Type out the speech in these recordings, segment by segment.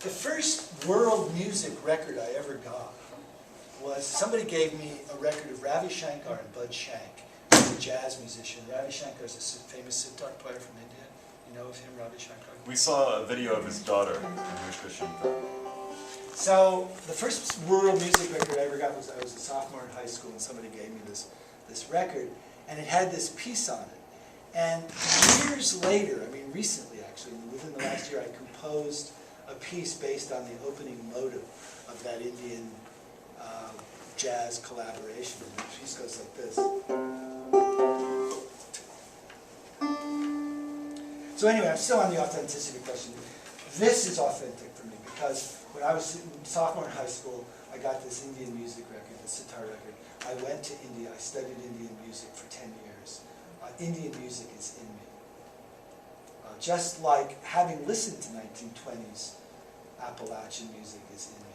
The first world music record I ever got was, somebody gave me a record of Ravi Shankar and Bud Shank, who's a jazz musician. Ravi Shankar is a famous sitar player from India. You know of him, Ravi Shankar? We saw a video of his daughter, Anushka Shankar. So the first world music record I ever got was, I was a sophomore in high school, and somebody gave me this record, and it had this piece on it. And years later, I mean recently actually, within the last year, I composed a piece based on the opening motive of that Indian jazz collaboration. And the piece goes like this. So anyway, I'm still on the authenticity question. This is authentic for me because when I was a sophomore in high school, I got this Indian music record, the sitar record. I went to India, I studied Indian music for 10 years. Indian music is in me. Just like having listened to 1920s Appalachian music is in me.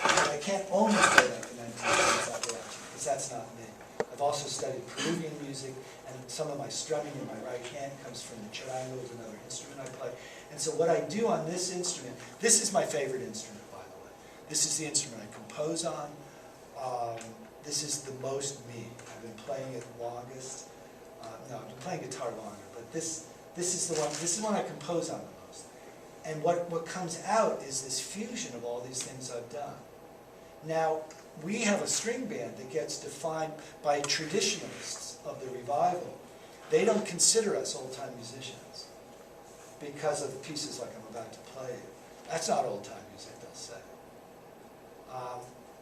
But I can't only play like the 1920s Appalachian, because that's not me. I've also studied Peruvian music, and some of my strumming in my right hand comes from the charango, another instrument I play. And so what I do on this instrument, this is my favorite instrument, by the way. This is the instrument I compose on. This is the most me. I've been playing it longest. No, I've been playing guitar longer, but this is the one. This is the one I compose on the most. And what comes out is this fusion of all these things I've done. Now, we have a string band that gets defined by traditionalists of the revival. They don't consider us old-time musicians because of pieces like I'm about to play. That's not old-time music, they'll say.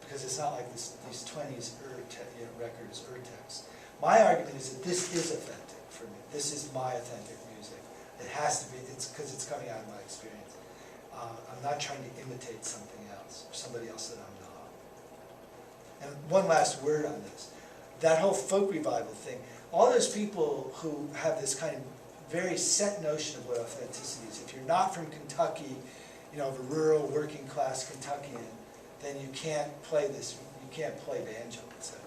Because it's not like these 20s records, Urtex. My argument is that this is authentic for me. This is my authentic music. It has to be, it's because it's coming out of my experience. I'm not trying to imitate something else, or somebody else that I'm not. And one last word on this. That whole folk revival thing, all those people who have this kind of very set notion of what authenticity is, if you're not from Kentucky, you know, of a rural working class Kentuckian, then you can't play this, you can't play banjo, let's say.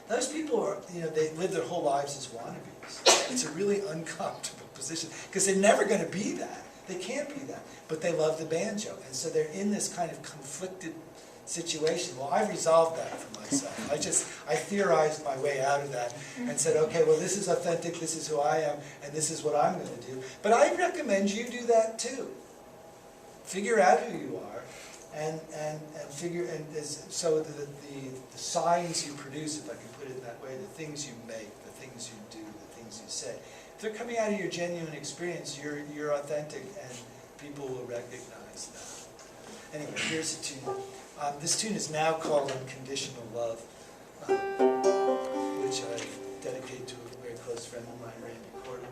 Those people are, you know, they live their whole lives as wannabes. It's a really uncomfortable position, because they're never going to be that. They can't be that. But they love the banjo, and so they're in this kind of conflicted situation. Well, I resolved that for myself. I theorized my way out of that and said, okay, well, this is authentic, this is who I am, and this is what I'm going to do. But I recommend you do that too. Figure out who you are, so the signs you produce, if I can put it that way, the things you make, the things you do, the things you say, if they're coming out of your genuine experience, you're authentic, and people will recognize that. Anyway, here's a tune. This tune is now called Unconditional Love, which I dedicate to a very close friend of mine, Randy Corder.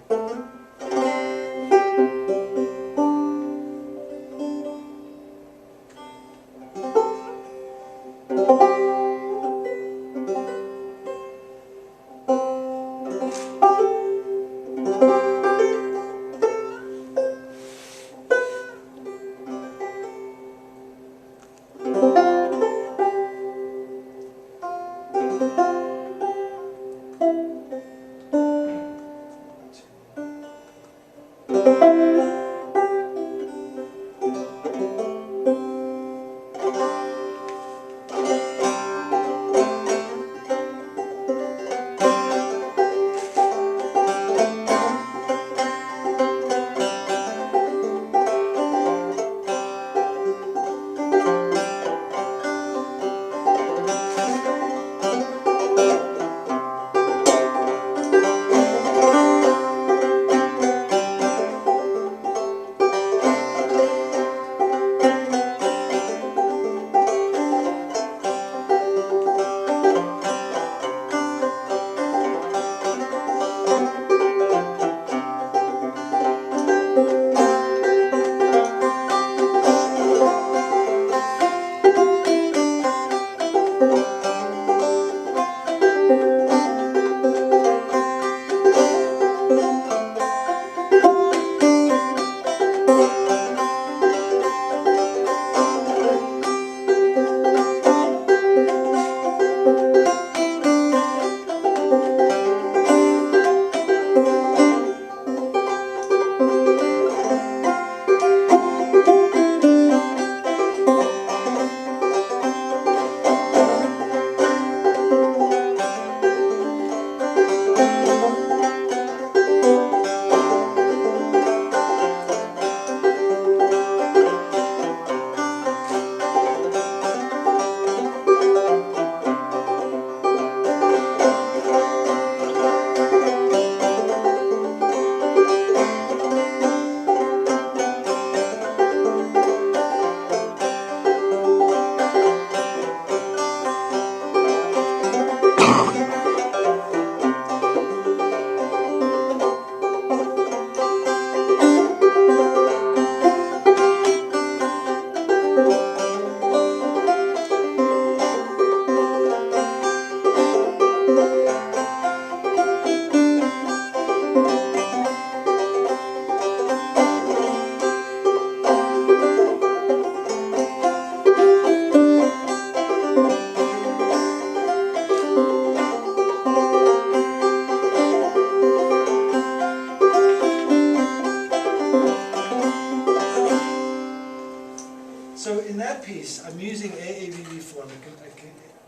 that piece, I'm using AABB form.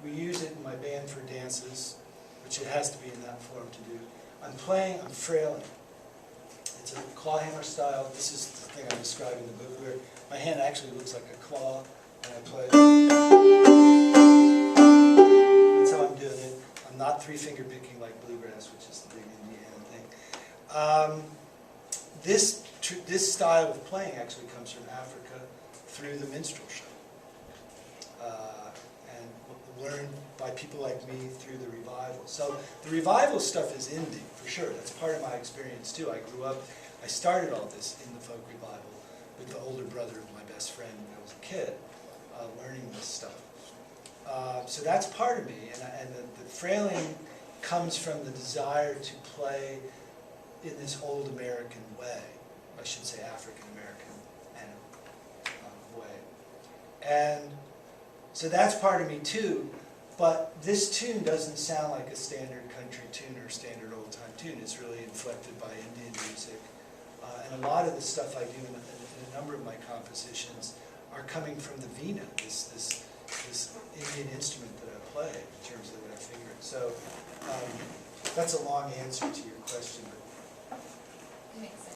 We use it in my band for dances, which it has to be in that form to do. I'm frailing. It's a claw hammer style. This is the thing I described in the book where my hand actually looks like a claw, and I play. That's how I'm doing it. I'm not three-finger picking like bluegrass, which is the big Indiana thing. This style of playing actually comes from Africa through the minstrel show, and learned by people like me through the revival. So the revival stuff is in me, for sure. That's part of my experience too. I grew up, I started all this in the folk revival with the older brother of my best friend when I was a kid, learning this stuff. So that's part of me, and the frailing comes from the desire to play in this old American way. I should say African American way. And so that's part of me too, but this tune doesn't sound like a standard country tune or a standard old time tune. It's really inflected by Indian music. And a lot of the stuff I do in a number of my compositions are coming from the veena, this Indian instrument that I play in terms of the way I finger it. So that's a long answer to your question. But